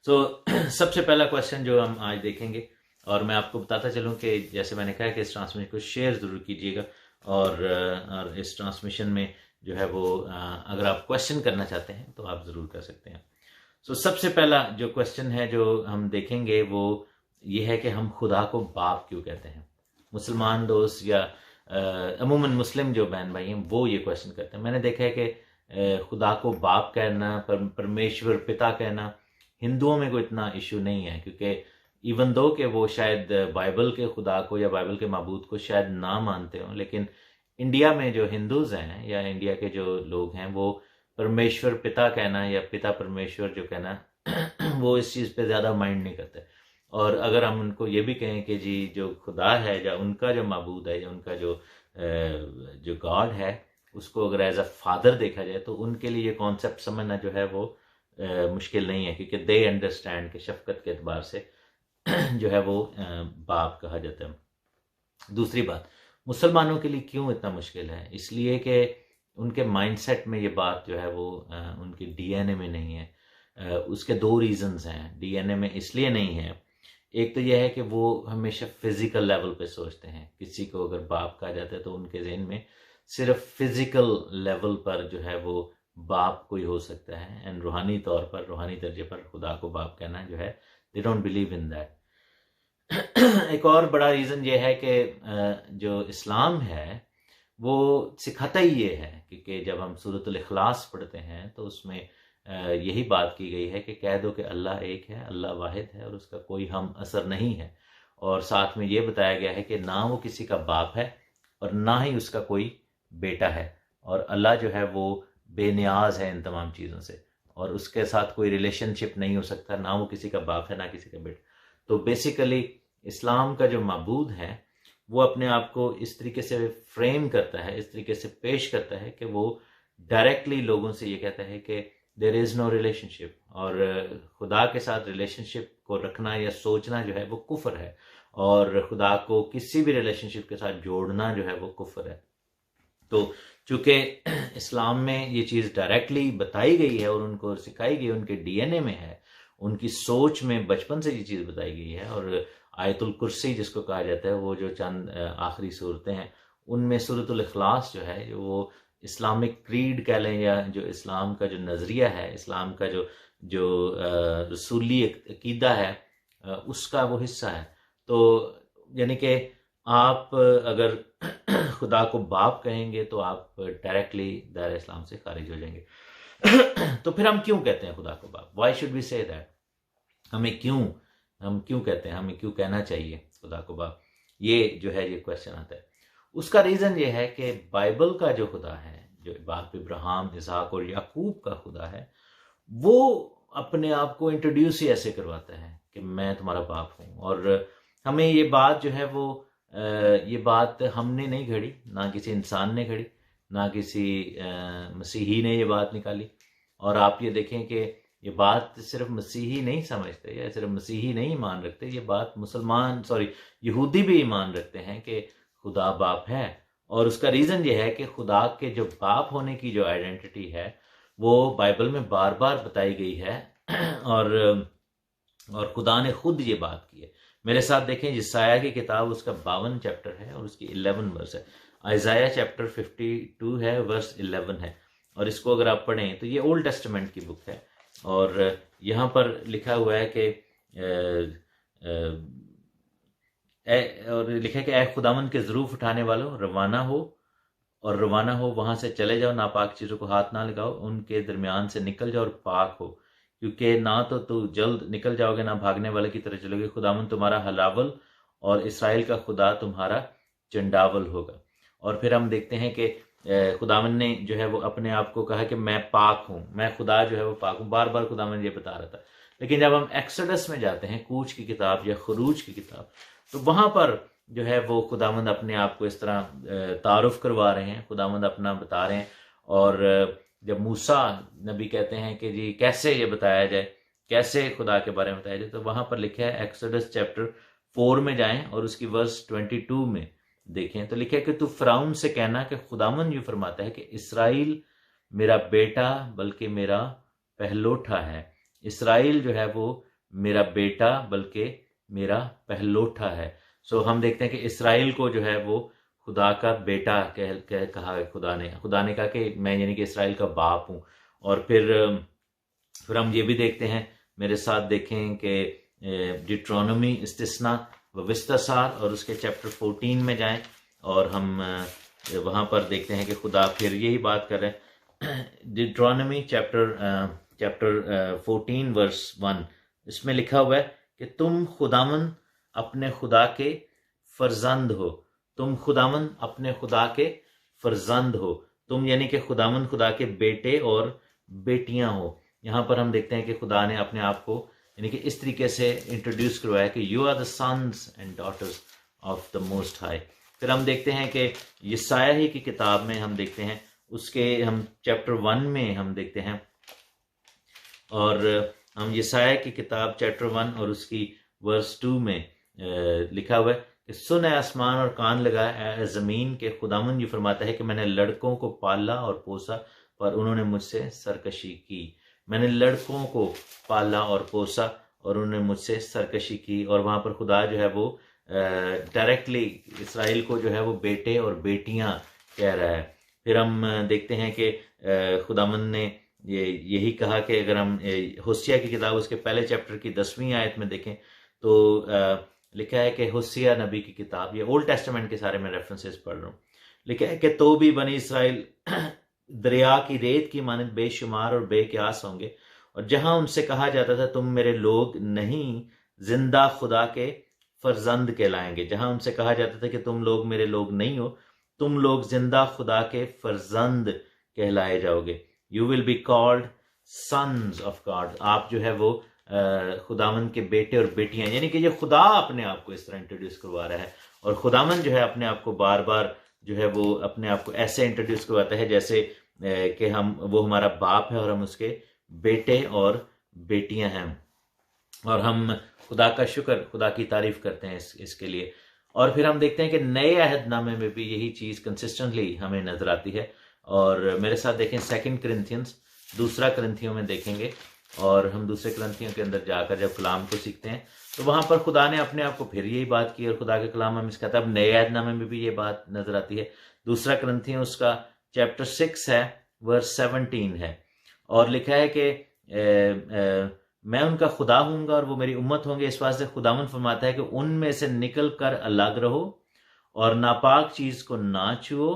सबसे पहला क्वेश्चन जो हम आज देखेंगे, और मैं आपको बताता चलूं कि जैसे मैंने कहा कि इस ट्रांसमिशन को शेयर ज़रूर कीजिएगा, और इस ट्रांसमिशन में जो है वो अगर आप क्वेश्चन करना चाहते हैं तो आप ज़रूर कर सकते हैं। सबसे पहला जो क्वेश्चन है जो हम देखेंगे वो ये है कि हम खुदा को बाप क्यों कहते हैं। मुसलमान दोस्त या अमूमन मुस्लिम जो बहन भाई हैं वो ये क्वेश्चन करते हैं। मैंने देखा है कि खुदा को बाप कहना, परमेश्वर पिता कहना हिंदुओं में कोई इतना इशू नहीं है, क्योंकि इवन दो कि वो शायद बाइबल के खुदा को या बाइबल के माबूद को शायद ना मानते हों, लेकिन इंडिया में जो हिंदूज हैं या इंडिया के जो लोग हैं वो परमेश्वर पिता कहना या पिता परमेश्वर जो कहना वो इस चीज़ पे ज़्यादा माइंड नहीं करते। और अगर हम उनको ये भी कहें कि जी जो खुदा है या उनका जो माबूद है या उनका जो गॉड है उसको अगर एज अ फादर देखा जाए तो उनके लिए ये कॉन्सेप्ट समझना जो है वो मुश्किल नहीं है, क्योंकि दे अंडरस्टैंड कि शफकत के एतबार से जो है वो बाप कहा जाता है। दूसरी बात, मुसलमानों के लिए क्यों इतना मुश्किल है, इसलिए कि उनके माइंडसेट में ये बात जो है वो उनके डीएनए में नहीं है। उसके दो रीजंस हैं। डीएनए में इसलिए नहीं है, एक तो यह है कि वो हमेशा फिजिकल लेवल पे सोचते हैं। किसी को अगर बाप कहा जाता है तो उनके जहन में सिर्फ फिजिकल लेवल पर जो है वो बाप कोई हो सकता है, एंड रूहानी तौर पर, रूहानी दर्जे पर खुदा को बाप कहना जो है, they don't believe in that. एक और बड़ा रीज़न ये है कि जो इस्लाम है वो सिखाता ही ये है, क्योंकि जब हम सूरतुल इखलास पढ़ते हैं तो उसमें यही बात की गई है कि कह दो कि अल्लाह एक है, अल्लाह वाहिद है और उसका कोई हम असर नहीं है। और साथ में ये बताया गया है कि ना वो किसी का बाप है और ना ही उसका कोई बेटा है, और अल्लाह जो है वो बेनियाज है इन तमाम चीज़ों से, और उसके साथ कोई रिलेशनशिप नहीं हो सकता, ना वो किसी का बाप है ना किसी का बेटा। तो बेसिकली इस्लाम का जो माबूद है वो अपने आप को इस तरीके से फ्रेम करता है, इस तरीके से पेश करता है कि वो डायरेक्टली लोगों से ये कहता है कि देयर इज़ नो रिलेशनशिप, और खुदा के साथ रिलेशनशिप को रखना या सोचना जो है वो कुफ्र है, और खुदा को किसी भी रिलेशनशिप के साथ जोड़ना जो है वो कुफ्र है। तो चूंकि इस्लाम में ये चीज़ डायरेक्टली बताई गई है और उनको सिखाई गई, उनके डीएनए में है, उनकी सोच में बचपन से ये चीज़ बताई गई है, और आयतुल कुर्सी जिसको कहा जाता है वो जो चंद आखिरी सूरतें हैं उनमें सूरतुल इखलास जो है वो इस्लामिक क्रीड कह लें या जो इस्लाम का जो नज़रिया है, इस्लाम का जो रसूली अकीदा है उसका वो हिस्सा है। तो यानी कि आप अगर खुदा को बाप कहेंगे तो आप डायरेक्टली दायरा इस्लाम से खारिज हो जाएंगे। तो फिर हम क्यों कहते हैं खुदा को बाप? Why should we say that? हम क्यों कहते हैं, हमें क्यों कहना चाहिए खुदा को बाप? ये जो है ये क्वेश्चन आता है। उसका रीज़न ये है कि बाइबल का जो खुदा है, जो बाप इब्राहिम, इसहाक और याकूब का खुदा है, वो अपने आप को इंट्रोड्यूस ही ऐसे करवाता है कि मैं तुम्हारा बाप हूँ। और हमें ये बात जो है वो ये बात हमने नहीं घड़ी, ना किसी इंसान ने घड़ी, ना किसी मसीही ने ये बात निकाली। और आप ये देखें कि ये बात सिर्फ मसीही नहीं समझते या सिर्फ मसीही नहीं ईमान रखते, ये बात यहूदी भी ईमान रखते हैं कि खुदा बाप है। और उसका रीज़न ये है कि खुदा के जो बाप होने की जो आइडेंटिटी है वो बाइबल में बार बार बताई गई है, और खुदा ने खुद ये बात की है। मेरे साथ देखें यसाया की किताब, उसका 52 चैप्टर है और उसकी 11 वर्स है। आइजाया चैप्टर 52 है, वर्स 11 है। और इसको अगर आप पढ़ें तो ये ओल्ड टेस्टामेंट की बुक है, और यहाँ पर लिखा हुआ है कि और लिखा है कि ऐ खुदावंद के ज़रूफ उठाने वालों, रवाना हो, वहाँ से चले जाओ, नापाक चीज़ों को हाथ ना लगाओ, उनके दरमियान से निकल जाओ और पाक हो, क्योंकि ना तो तू जल्द निकल जाओगे ना भागने वाले की तरह चलोगे। खुदावंद तुम्हारा हलावल और इसराइल का खुदा तुम्हारा चंडावल होगा। और फिर हम देखते हैं कि खुदावंद ने जो है वो अपने आप को कहा कि मैं पाक हूँ, मैं खुदा जो है वो पाक हूँ। बार बार खुदावंद ये बता रहा था। लेकिन जब हम एक्सोडस में जाते हैं, कूच की किताब या खरूज की किताब, तो वहाँ पर जो है वो खुदावंद अपने आप को इस तरह तारुफ करवा रहे हैं, खुदावंद अपना बता रहे हैं। और जब मूसा नबी कहते हैं कि जी कैसे ये बताया जाए, कैसे खुदा के बारे में बताया जाए, तो वहाँ पर लिखा है एक्सोडस चैप्टर 4 में जाएं और उसकी वर्स 22 में देखें तो लिखा है कि तू फ़िरौन से कहना कि खुदावंद यूँ फरमाता है कि इसराइल मेरा बेटा बल्कि मेरा पहलोठा है। इसराइल जो है वो मेरा बेटा बल्कि मेरा पहलोठा है। सो हम देखते हैं कि इसराइल को जो है वो खुदा का बेटा कहा है। खुदा ने कहा कि मैं यानी कि इसराइल का बाप हूँ। और फिर हम ये भी देखते हैं, मेरे साथ देखें कि डिट्रोनोमी, इस्तिस्ना व विस्तासार और उसके चैप्टर 14 में जाएं और हम वहाँ पर देखते हैं कि खुदा फिर यही बात कर रहे हैं। डिट्रोनोमी चैप्टर 14 वर्स 1, इसमें लिखा हुआ है कि तुम खुदावन अपने खुदा के फर्जंद हो। तुम खुदावन अपने खुदा के फर्जंद हो। तुम यानी कि खुदावन खुदा के बेटे और बेटियां हो। यहाँ पर हम देखते हैं कि खुदा ने अपने आप को यानी कि इस तरीके से इंट्रोड्यूस करवाया कि you are the sons and daughters of the most high. फिर हम देखते हैं कि यसाया ही की किताब में हम देखते हैं, उसके हम चैप्टर 1 में हम देखते हैं, और हम यसाया की किताब चैप्टर 1 और उसकी वर्स 2 में लिखा हुआ है कि सुन ए आसमान और कान लगा ए ज़मीन के, खुदावन ये फरमाता है कि मैंने लड़कों को पाला और पोसा पर उन्होंने मुझसे सरकशी की। मैंने लड़कों को पाला और पोसा और उन्होंने मुझसे सरकशी की। और वहाँ पर खुदा जो है वो डायरेक्टली इसराइल को जो है वो बेटे और बेटियां कह रहा है। फिर हम देखते हैं कि खुदावन ने यही कहा कि अगर हम होसिया की किताब उसके पहले चैप्टर की 10वीं आयत में देखें तो लिखा है कि होसिया नबी की किताब, ये ओल्ड टेस्टामेंट के सारे मैं रेफरेंसेस पढ़ रहा हूँ, लिखा है कि तो भी बनी इसराइल दरिया की रेत की मानद बेशुमार और बेक्यास होंगे। और जहां उनसे कहा जाता था तुम मेरे लोग नहीं, जिंदा खुदा के फर्जंद कहलाएंगे। जहां उनसे कहा जाता था कि तुम लोग मेरे लोग नहीं हो, तुम लोग जिंदा खुदा के फर्जंद कहलाए जाओगे। You will be called sons of God. आप जो है वो खुदावन के बेटे और बेटियां, यानी कि ये खुदा अपने आप को इस तरह इंट्रोड्यूस करवा रहा है। और खुदावन जो है अपने आप को बार बार जो है वो अपने आप को ऐसे इंट्रोड्यूस करवाता है जैसे कि वो हमारा बाप है और हम उसके बेटे और बेटियां हैं। और हम खुदा का शुक्र, खुदा की तारीफ करते हैं इसके लिए। और फिर हम देखते हैं कि नए अहदनामे में भी यही चीज़ कंसिस्टेंटली हमें नजर आती है। और मेरे साथ देखें 2 कुरिन्थियंस, 2 कुरिन्थियों में देखेंगे, और हम 2 कुरिन्थियों के अंदर जाकर जब कलाम को सीखते हैं तो वहां पर खुदा ने अपने आप को फिर यही बात की और खुदा के कलाम में इसका तब नए अहदनामे में भी ये बात नजर आती है। 2 कुरिन्थियों उसका चैप्टर 6 है, वर्स 17 है, और लिखा है कि मैं उनका खुदा हूंगा और वो मेरी उम्मत होंगे। इस वास्ते खुदावन फरमाता है कि उनमें से निकल कर अलग रहो और नापाक चीज को ना छुओ,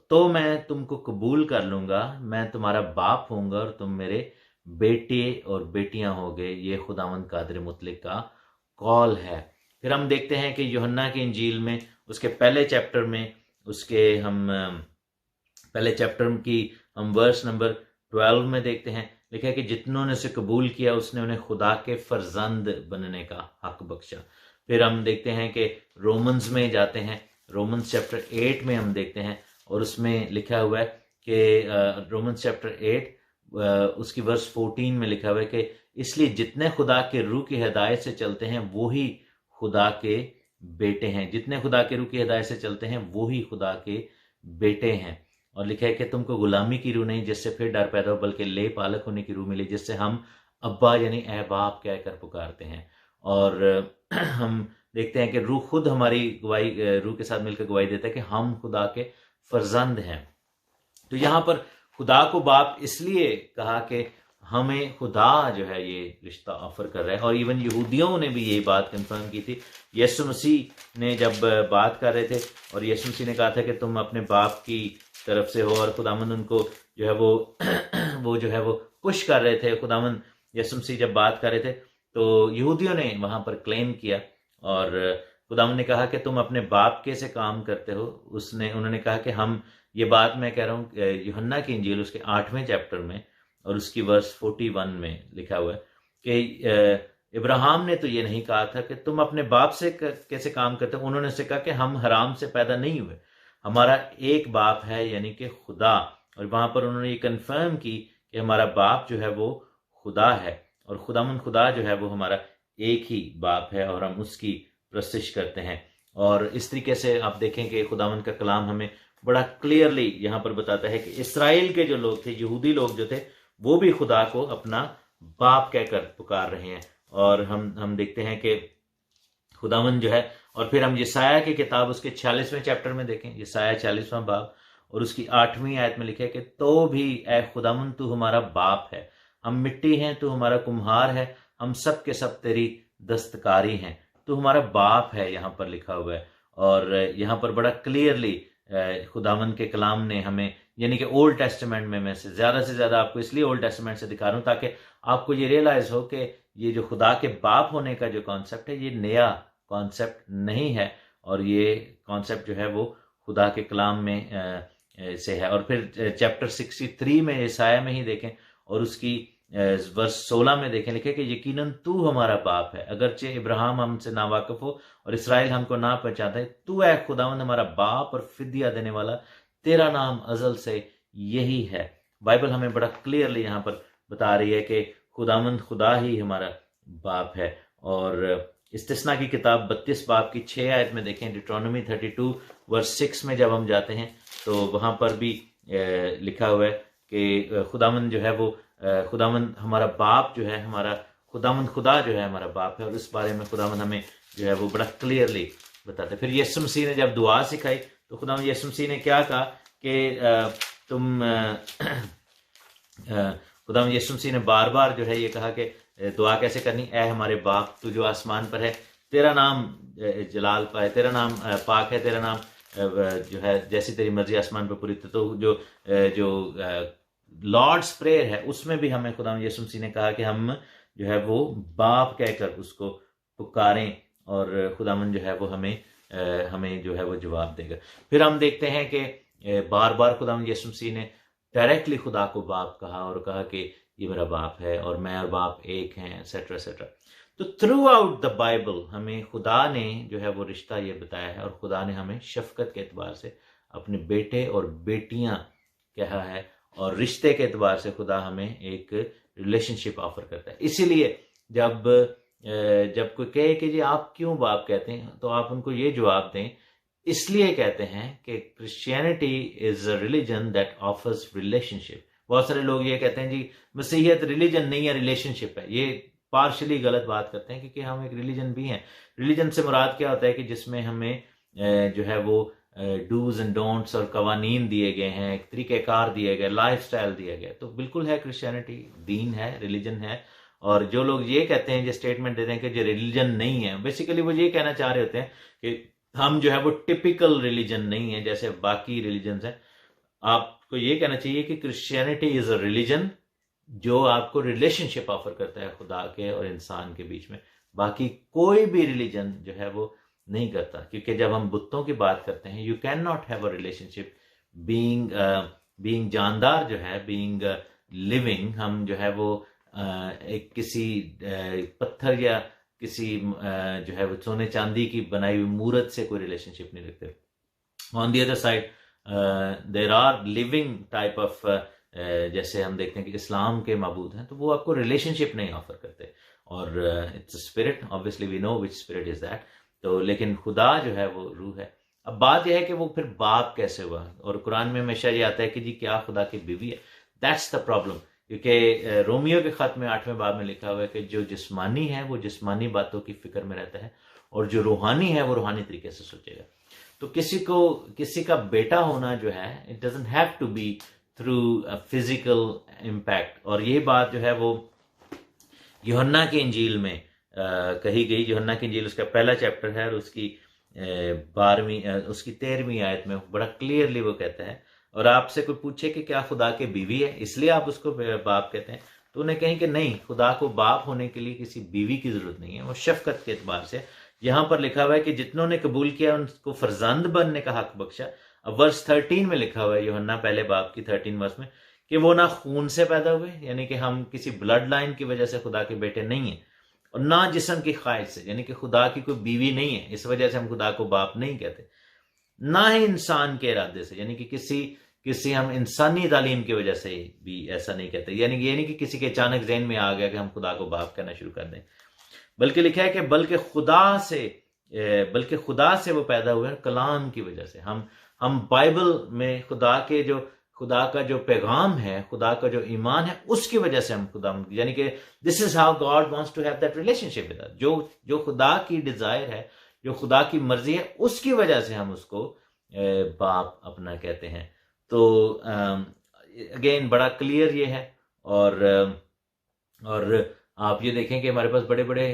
तो मैं तुमको कबूल कर लूंगा। मैं तुम्हारा बाप होऊंगा और तुम मेरे बेटे और बेटियां होगे। ये खुदावंद कादिर मुतलक का कॉल है। फिर हम देखते हैं कि यूहन्ना की इंजील में उसके पहले चैप्टर में उसके हम पहले चैप्टर की हम वर्स नंबर 12 में देखते हैं, लिखा है कि जितनों ने उसे कबूल किया उसने उन्हें खुदा के फर्जंद बनने का हक बख्शा। फिर हम देखते हैं कि रोमन्स में जाते हैं, रोमन्स चैप्टर 8 में हम देखते हैं, और उसमें लिखा हुआ है कि रोमन्स चैप्टर 8 उसकी वर्स 14 में लिखा हुआ है कि इसलिए जितने खुदा के रूह की हिदायत से चलते हैं वो ही खुदा के बेटे हैं। जितने खुदा के रूह की हिदायत से चलते हैं वो ही खुदा के बेटे हैं। और लिखा है कि तुमको गुलामी की रूह नहीं जिससे फिर डर पैदा हो, बल्कि ले पालक होने की रूह मिली जिससे हम अब्बा यानी ए बाप कहकर पुकारते हैं। और हम देखते हैं कि रूह खुद हमारी गवाही, रूह के साथ मिलकर गवाही देता है कि हम खुदा के फर्जंद हैं। तो यहाँ पर खुदा को बाप इसलिए कहा कि हमें खुदा जो है ये रिश्ता ऑफर कर रहा है। और इवन यहूदियों ने भी ये बात कंफर्म की थी। यीशु मसीह ने जब बात कर रहे थे और यीशु मसीह ने कहा था कि तुम अपने बाप की तरफ से हो, और खुदावंद उनको जो है वो जो है वो पुश कर रहे थे। खुदावंद यीशु मसीह जब बात कर रहे थे तो यहूदियों ने वहां पर क्लेम किया और खुदावंद ने कहा कि तुम अपने बाप के से काम करते हो। उन्होंने कहा कि हम ये बात मैं कह रहा हूँ यूहन्ना की इंजील उसके 8वें चैप्टर में और उसकी वर्स 41 में लिखा हुआ है कि इब्राहिम ने तो ये नहीं कहा था कि तुम अपने बाप से कैसे काम करते हो। उन्होंने कहा कि हम हराम से पैदा नहीं हुए, हमारा एक बाप है यानी कि खुदा। और वहां पर उन्होंने ये कंफर्म की कि हमारा बाप जो है वो खुदा है और खुदा जो है वो हमारा एक ही बाप है और हम उसकी प्रस्तिश करते हैं। और इस तरीके से आप देखें कि खुदावंद का कलाम हमें बड़ा क्लियरली यहाँ पर बताता है कि इसराइल के जो लोग थे, यहूदी लोग जो थे, वो भी खुदा को अपना बाप कहकर पुकार रहे हैं। और हम देखते हैं कि खुदावंद जो है, और फिर हम यसाया की किताब उसके 46वें चैप्टर में देखें, यसाया 40वां बाब और उसकी 8वीं आयत में लिखा है कि तो भी ए खुदावंद तू हमारा बाप है, हम मिट्टी हैं, तू हमारा कुम्हार है, हम सब के सब तेरी दस्तकारी हैं, तू हमारा बाप है, यहाँ पर लिखा हुआ है। और यहाँ पर बड़ा क्लियरली खुदावंद के कलाम ने हमें, यानी कि ओल्ड टेस्टामेंट में, मैं से ज़्यादा आपको इसलिए ओल्ड टेस्टामेंट से दिखा रहा हूँ ताकि आपको ये रियलाइज़ हो कि ये जो खुदा के बाप होने का जो कॉन्सेप्ट है ये नया कॉन्सेप्ट नहीं है, और ये कॉन्सेप्ट जो है वो खुदा के कलाम में से है। और फिर चैप्टर 63 में यसाया में ही देखें और उसकी वर्स 16 में देखें, लिखे कि यकीनन तू हमारा बाप है, अगरचे इब्राहिम हमसे नावाकिफ हो और इसराइल हमको ना पहचानता है, तू है खुदावंद हमारा बाप और फिदिया देने वाला, तेरा नाम अजल से यही है। बाइबल हमें बड़ा क्लियरली यहाँ पर बता रही है कि खुदावंद खुदा ही हमारा बाप है। और इस्तिस्ना की किताब 32 बाब की 6 आयत में देखें, डिट्रोनॉमी 32 वर्स 6 में जब हम जाते हैं तो वहाँ पर भी लिखा हुआ है कि खुदावंद जो है वो खुदावंद हमारा बाप जो है, हमारा खुदावंद खुदा जो है हमारा बाप है, और इस बारे में खुदावंद हमें जो है वो बड़ा क्लियरली बताते हैं। फिर यीशु मसीह ने जब दुआ सिखाई तो खुदावंद यीशु मसीह ने क्या कहा कि तुम खुदावंद यीशु मसीह ने बार बार जो है ये कहा कि दुआ कैसे करनी, ऐ हमारे बाप तू जो आसमान पर है, तेरा नाम जलाल पाए, तेरा नाम पाक है, तेरा नाम जो है जैसी तेरी मर्जी आसमान पर पूरी। तो जो लॉर्ड्स प्रेयर है उसमें भी हमें खुदावंद यीशु मसीह ने कहा कि हम जो है वो बाप कहकर उसको पुकारें, और खुदावंद जो है वो हमें जो है वो जवाब देगा। फिर हम देखते हैं कि बार बार खुदावंद यीशु मसीह ने डायरेक्टली खुदा को बाप कहा और कहा कि ये मेरा बाप है और मैं और बाप एक हैं, एसेट्रा एसेट्रा। तो थ्रू आउट द बाइबल हमें खुदा ने जो है वो रिश्ता ये बताया है, और खुदा ने हमें शफकत के एतबार से अपने बेटे और बेटियां कहा है, और रिश्ते के एतबार से खुदा हमें एक रिलेशनशिप ऑफर करता है। इसीलिए जब कोई कहे कि जी आप क्यों बाप कहते हैं, तो आप उनको ये जवाब दें, इसलिए कहते हैं कि Christianity is a religion that offers relationship. बहुत सारे लोग ये कहते हैं जी मसीहियत रिलीजन नहीं है, रिलेशनशिप है। ये पार्शली गलत बात करते हैं, क्योंकि हम एक रिलीजन भी हैं। रिलीजन से मुराद क्या होता है कि जिसमें हमें जो है वो डूज एंड डोंट्स और कवानीन दिए गए हैं, एक तरीक़ेकार दिए गए, लाइफ स्टाइल दिया गया। तो बिल्कुल है, क्रिश्चियनिटी दीन है, रिलीजन है। और जो लोग ये कहते हैं, जो स्टेटमेंट देते हैं कि जो रिलीजन नहीं है, बेसिकली वो ये कहना चाह रहे होते हैं कि हम जो है वो टिपिकल रिलीजन नहीं है जैसे बाकी रिलीजन हैं। आपको ये कहना चाहिए कि क्रिश्चियनिटी इज अ रिलीजन जो आपको रिलेशनशिप ऑफर करता है खुदा के और इंसान के बीच में। बाकी कोई भी रिलीजन जो है वो नहीं करता, क्योंकि जब हम बुतों की बात करते हैं, you can not have a relationship being जानदार जो है, बीइंग लिविंग। हम जो है वो एक किसी पत्थर या किसी जो है वो सोने चांदी की बनाई हुई मूर्त से कोई रिलेशनशिप नहीं रखते। On the other side there are living type of, जैसे हम देखते हैं कि इस्लाम के माबूद हैं, तो वो आपको रिलेशनशिप नहीं ऑफर करते। और its spirit, obviously we know which spirit is that. तो लेकिन खुदा जो है वो रूह है। अब बात यह है कि वो फिर बाप कैसे हुआ, और कुरान में हमेशा ये आता है कि जी क्या खुदा की बीवी है। दैट्स द प्रॉब्लम, क्योंकि रोमियो के खत में 8वें बाब में लिखा हुआ है कि जो जिस्मानी है वो जिस्मानी बातों की फिक्र में रहता है, और जो रूहानी है वो रूहानी तरीके से सोचेगा। तो किसी का बेटा होना जो है, it doesn't have to be through a physical impact. और ये बात जो है वो यूहन्ना की इंजील में कही गई। यूहन्ना की इंजील उसका पहला चैप्टर है, और उसकी 13वीं आयत में बड़ा क्लियरली वो कहता है, और आपसे कोई पूछे कि क्या खुदा के बीवी है इसलिए आप उसको बाप कहते हैं, तो उन्हें कहें कि नहीं, खुदा को बाप होने के लिए किसी बीवी की जरूरत नहीं है, वो शफकत के एतबार से। यहाँ पर लिखा हुआ है कि जितनों ने कबूल किया उनको फरजंद बनने का हक बख्शा। अब वर्स 13 में लिखा हुआ है, यूहन्ना पहले बाप की 13 वर्स में, कि वो ना खून से पैदा हुए, यानी कि हम किसी ब्लड लाइन की वजह से खुदा के बेटे नहीं है, और ना जिस्म की ख्वाहिश से, यानी कि खुदा की कोई बीवी नहीं है, इस वजह से हम खुदा को बाप नहीं कहते। ना ही इंसान के इरादे से, यानी कि किसी हम इंसानी तालीम की वजह से भी ऐसा नहीं कहते, यानी कि ये नहीं कि किसी के अचानक ज़हन में आ गया कि हम खुदा को बाप कहना शुरू कर दें। बल्कि लिखा है कि बल्कि खुदा से वो पैदा हुए हैं, कलाम की वजह से। हम बाइबल में खुदा के जो खुदा का जो पैगाम है, खुदा का जो ईमान है, उसकी वजह से हम खुदा, यानी कि this is how God wants to have that relationship with us. जो खुदा की डिजायर है, जो खुदा की मर्जी है, उसकी वजह से हम उसको बाप अपना कहते हैं। तो अगेन बड़ा क्लियर ये है। और आप ये देखें कि हमारे पास बड़े बड़े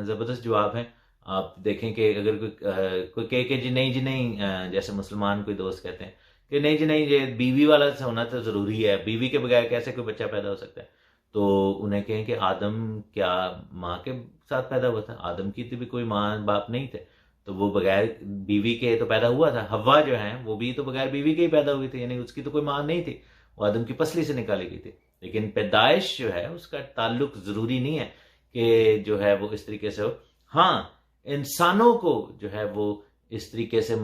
ज़बरदस्त जवाब हैं। आप देखें कि अगर कोई कहे कि जी नहीं, जैसे मुसलमान कोई दोस्त कहते हैं कि नहीं जी नहीं, ये बीवी वाला होना तो ज़रूरी है, बीवी के बगैर कैसे कोई बच्चा पैदा हो सकता है। तो उन्हें कहें कि आदम क्या माँ के साथ पैदा हुआ था? आदम की तो भी कोई माँ बाप नहीं थे, तो वो बगैर बीवी के तो पैदा हुआ था। हव्वा जो है वो भी तो बगैर बीवी के ही पैदा हुई थी, यानी उसकी तो कोई माँ नहीं थी, वो आदम की पसली से निकाली गई थी। लेकिन पैदाइश जो है उसका ताल्लुक ज़रूरी नहीं है कि जो है वो इस तरीके से हो। हाँ, इंसानों को जो है वो इस तरीके से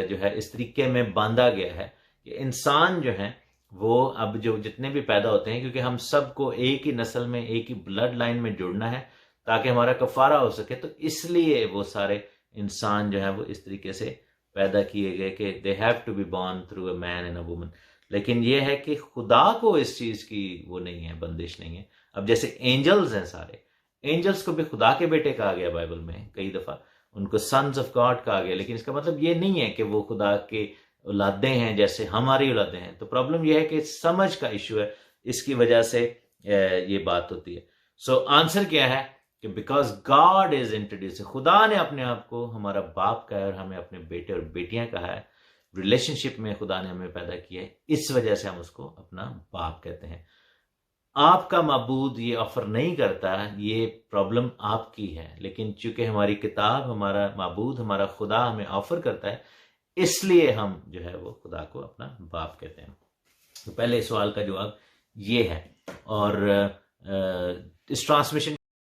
जो है इस तरीके में बांधा गया है कि इंसान जो है वो अब जो जितने भी पैदा होते हैं, क्योंकि हम सबको एक ही नस्ल में, एक ही ब्लड लाइन में जुड़ना है ताकि हमारा कफारा हो सके, तो इसलिए वो सारे इंसान जो है वो इस तरीके से पैदा किए गए कि they have to be born through a man and a woman. लेकिन ये है कि खुदा को इस चीज की वो नहीं है, बंदिश नहीं है। अब जैसे एंजल्स हैं, सारे एंजल्स को भी खुदा के बेटे कहा गया बाइबल में कई दफा, उनको सन्स ऑफ गॉड कहा गया, लेकिन इसका मतलब ये नहीं है कि वो खुदा के औलादे हैं जैसे हमारी औलादे हैं। तो प्रॉब्लम यह है कि समझ का इशू है, इसकी वजह से ये बात होती है। सो आंसर क्या है कि बिकॉज गॉड इज इंट्रोड्यूस, खुदा ने अपने आप को हमारा बाप कहा है और हमें अपने बेटे और बेटियां कहा है। रिलेशनशिप में खुदा ने हमें पैदा किया है, इस वजह से हम उसको अपना बाप कहते हैं। आपका माबूद ये ऑफर नहीं करता, ये प्रॉब्लम आपकी है। लेकिन चूंकि हमारी किताब, हमारा माबूद, हमारा खुदा हमें ऑफर करता है, इसलिए हम जो है वो खुदा को अपना बाप कहते हैं। तो पहले सवाल का जवाब ये है। और इस ट्रांसमिशन